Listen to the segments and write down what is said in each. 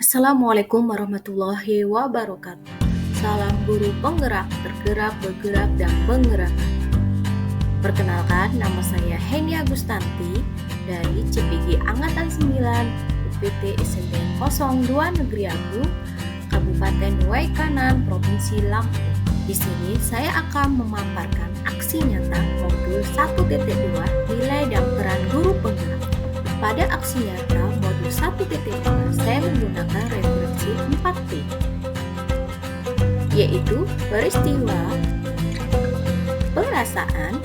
Assalamualaikum warahmatullahi wabarakatuh. Salam guru penggerak, bergerak, bergerak, dan penggerakkan. Perkenalkan, nama saya Heni Agustanti dari CPG Angkatan 9 UPT SNBN 02 Negeri Agung, Kabupaten Waikanan, Provinsi Lampung. Di sini saya akan memaparkan aksi nyata modul 1.2 nilai dan peran guru penggerak. Pada aksi nyata modul 1.2 saya menggunakan referensi 4P, yaitu peristiwa, perasaan,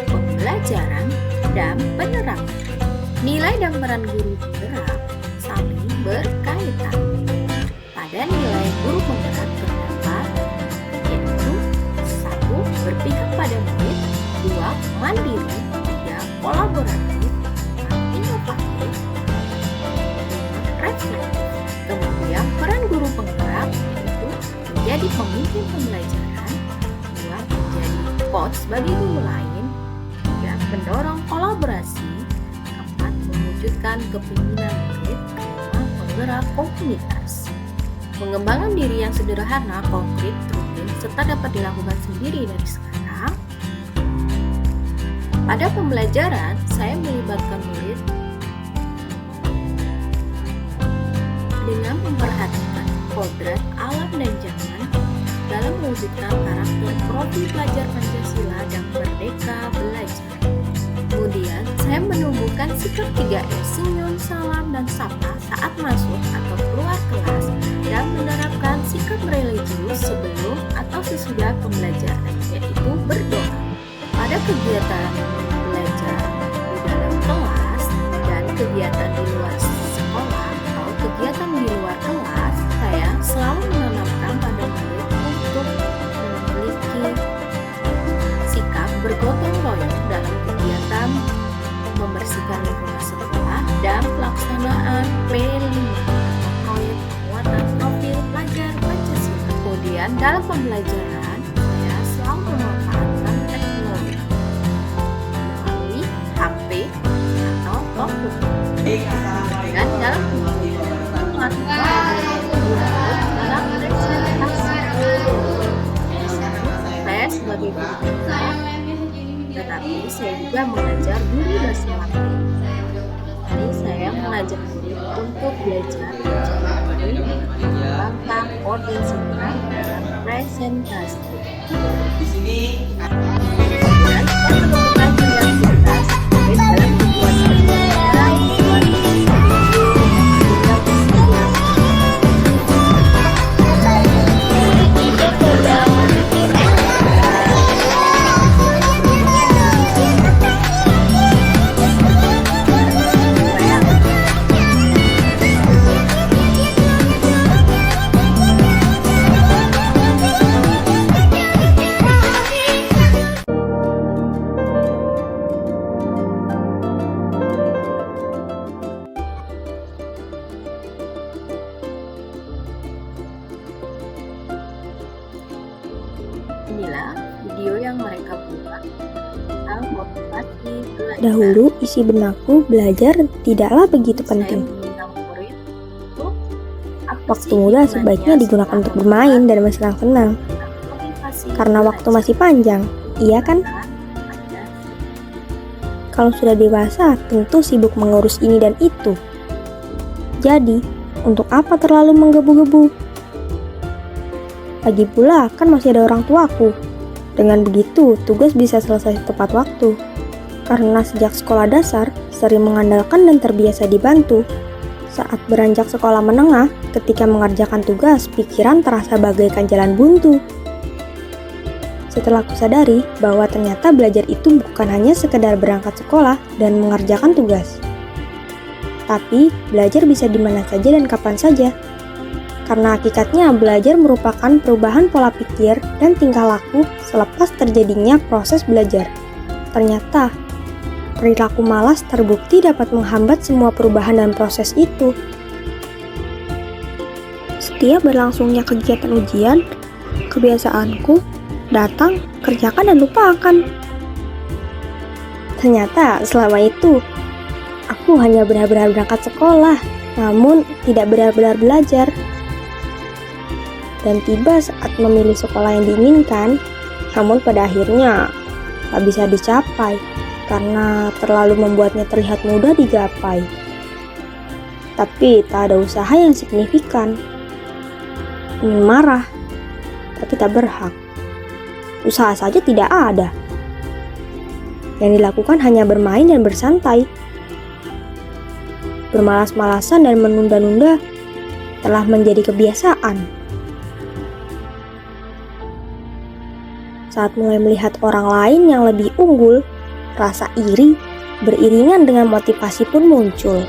pembelajaran, dan penerapan. Nilai dan peran guru penggerak saling berkaitan. Pada nilai guru penggerak terdapat yaitu 1. Berpihak pada murid, 2. Mandiri, 3. Kolaboratif, 4. Inovatif, 5. Reflektif. Kemudian peran guru penggerak yaitu menjadi pemimpin pembelajaran, 2. Menjadi coach bagi guru lain, 3. Mendorong kolaborasi, 4. Mewujudkan kepemimpinan murid, 5. Penggerak komunitas. Mengembangkan diri yang sederhana, konkret, rutin, serta dapat dilakukan sendiri dari sekarang. Pada pembelajaran, saya melibatkan murid dengan memperhatikan kodrat alam dan zaman dalam mewujudkan karakter profil pelajar Pancasila dan merdeka belajar. Kemudian, saya menumbuhkan sikap 3R, senyum, salam, dan sapa saat masuk atau keluar kelas, dan menerapkan sikap religius sebelum atau sesudah pembelajaran, yaitu berdoa. Pada kegiatan belajar di dalam kelas dan kegiatan di luar sekolah atau kegiatan di luar kelas, saya selalu menanamkan pada murid untuk memiliki sikap bergotong royong dalam kegiatan membersihkan lingkungan sekolah dan pelaksanaan P5 proyek penguatan profil pelajar Pancasila. Kemudian dalam pembelajaran saya selalu memanfaatkan teknologi melalui HP atau komputer. Dan dalam pembelajaran melakukan dalam presentasi. Saya sebagai guru, tetapi saya juga mengajar guru bersama tim. Jadi saya mengajak murid untuk belajar tentang koordinasi dalam presentasi. Di sini Dan saya menemukan kreativitas dalam membuat pembelajaran Inilah video yang mereka buat tentang motivasi belajar. Dahulu, isi benakku belajar tidaklah begitu Saya penting. mengundang murid untuk apa Waktu sih muda hikmahnya sebaiknya digunakan setelah untuk bermain dan bersenang-senang, tentang motivasi karena waktu belajar. masih panjang, iya kan? Ada Kalau sudah dewasa, tentu sibuk mengurus ini dan itu. Jadi, untuk apa terlalu menggebu-gebu? Lagi pula, kan masih ada orang tuaku. Dengan begitu, tugas bisa selesai tepat waktu. Karena sejak sekolah dasar, sering mengandalkan dan terbiasa dibantu. Saat beranjak sekolah menengah, ketika mengerjakan tugas, pikiran terasa bagaikan jalan buntu. Setelah kusadari bahwa ternyata belajar itu bukan hanya sekedar berangkat sekolah dan mengerjakan tugas. Tapi, belajar bisa di mana saja dan kapan saja. Karena hakikatnya belajar merupakan perubahan pola pikir dan tingkah laku selepas terjadinya proses belajar. Ternyata, perilaku malas terbukti dapat menghambat semua perubahan dan proses itu. Setiap berlangsungnya kegiatan ujian, kebiasaanku datang, kerjakan dan lupakan. Ternyata selama itu, aku hanya benar-benar berangkat sekolah, namun tidak benar-benar belajar. Dan tiba saat memilih sekolah yang diinginkan, namun pada akhirnya tak bisa dicapai karena terlalu membuatnya terlihat mudah digapai. Tapi tak ada usaha yang signifikan. Ingin marah, tapi tak berhak. Usaha saja tidak ada. Yang dilakukan hanya bermain dan bersantai. Bermalas-malasan dan menunda-nunda telah menjadi kebiasaan. Saat mulai melihat orang lain yang lebih unggul, rasa iri beriringan dengan motivasi pun muncul.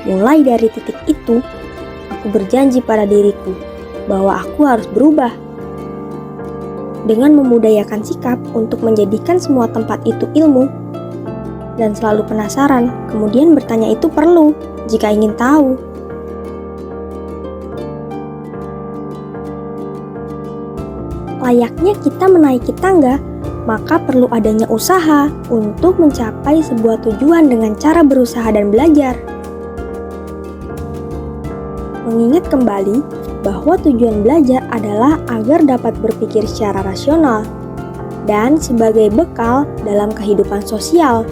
Mulai dari titik itu, aku berjanji pada diriku bahwa aku harus berubah. Dengan memudayakan sikap untuk menjadikan semua tempat itu ilmu, dan selalu penasaran, kemudian bertanya itu perlu jika ingin tahu. Layaknya kita menaiki tangga, maka perlu adanya usaha untuk mencapai sebuah tujuan dengan cara berusaha dan belajar. Mengingat kembali bahwa tujuan belajar adalah agar dapat berpikir secara rasional dan sebagai bekal dalam kehidupan sosial.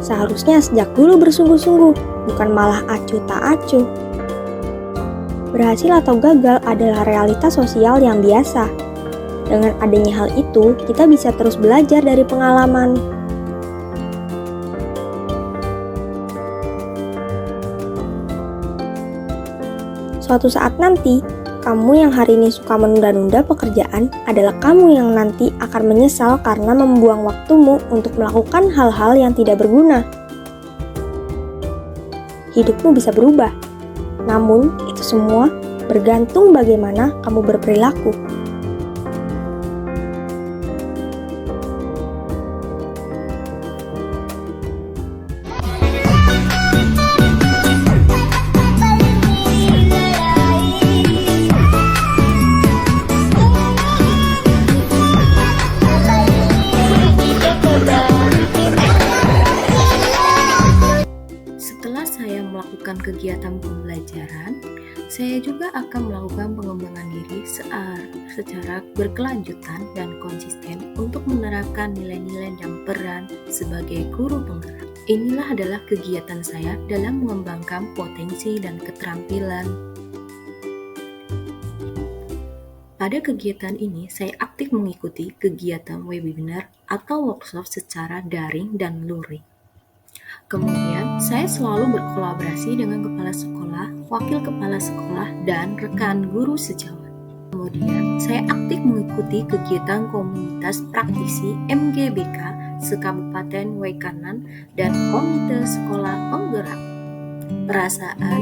Seharusnya sejak dulu bersungguh-sungguh, bukan malah acuh tak acuh. Berhasil atau gagal adalah realitas sosial yang biasa. Dengan adanya hal itu, kita bisa terus belajar dari pengalaman. Suatu saat nanti, kamu yang hari ini suka menunda-nunda pekerjaan adalah kamu yang nanti akan menyesal karena membuang waktumu untuk melakukan hal-hal yang tidak berguna. Hidupmu bisa berubah, namun itu semua bergantung bagaimana kamu berperilaku. Setelah saya melakukan kegiatan pembelajaran, saya juga akan melakukan pengembangan diri secara berkelanjutan dan konsisten untuk menerapkan nilai-nilai dan peran sebagai guru penggerak. Inilah adalah kegiatan saya dalam mengembangkan potensi dan keterampilan. Pada kegiatan ini, saya aktif mengikuti kegiatan webinar atau workshop secara daring dan luring. Kemudian, saya selalu berkolaborasi dengan kepala sekolah, wakil kepala sekolah, dan rekan guru sejawat. Kemudian, saya aktif mengikuti kegiatan komunitas praktisi MGBK se-Kabupaten Waikanan dan komite sekolah penggerak. Perasaan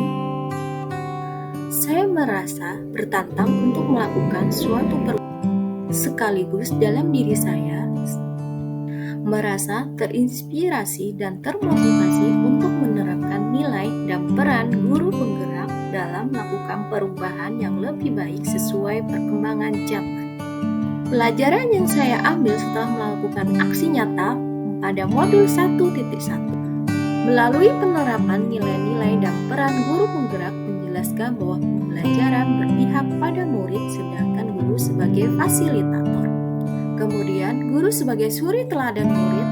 saya merasa bertantang untuk melakukan suatu perubahan sekaligus dalam diri saya merasa terinspirasi dan termotivasi untuk menerapkan nilai dan peran guru penggerak dalam melakukan perubahan yang lebih baik sesuai perkembangan zaman. Pelajaran yang saya ambil setelah melakukan aksi nyata pada modul 1.1 melalui penerapan nilai-nilai dan peran guru penggerak menjelaskan bahwa pembelajaran berpihak pada murid sedangkan guru sebagai fasilitator. Kemudian, guru sebagai suri teladan murid,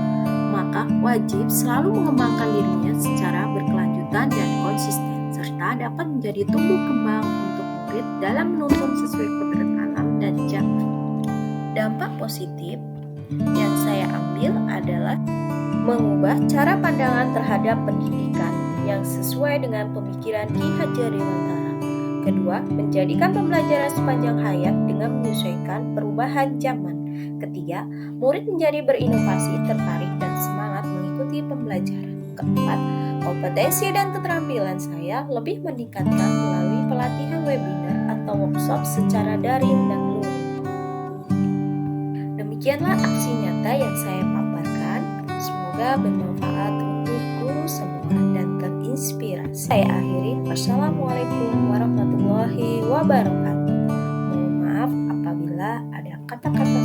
maka wajib selalu mengembangkan dirinya secara berkelanjutan dan konsisten, serta dapat menjadi tumbuh kembang untuk murid dalam menuntun sesuai kodrat alam dan zaman. Dampak positif yang saya ambil adalah mengubah cara pandangan terhadap pendidikan yang sesuai dengan pemikiran Ki Hajar Dewantara. Kedua, menjadikan pembelajaran sepanjang hayat dengan menyesuaikan perubahan zaman. Ketiga, murid menjadi berinovasi, tertarik, dan semangat mengikuti pembelajaran. Keempat, kompetensi dan keterampilan saya lebih meningkatkan melalui pelatihan webinar atau workshop secara daring dan luring. Demikianlah aksi nyata yang saya paparkan. Semoga bermanfaat untuk guru semua dan terinspirasi. Saya akhiri. Wassalamualaikum warahmatullahi wabarakatuh. Mohon maaf apabila ada kata-kata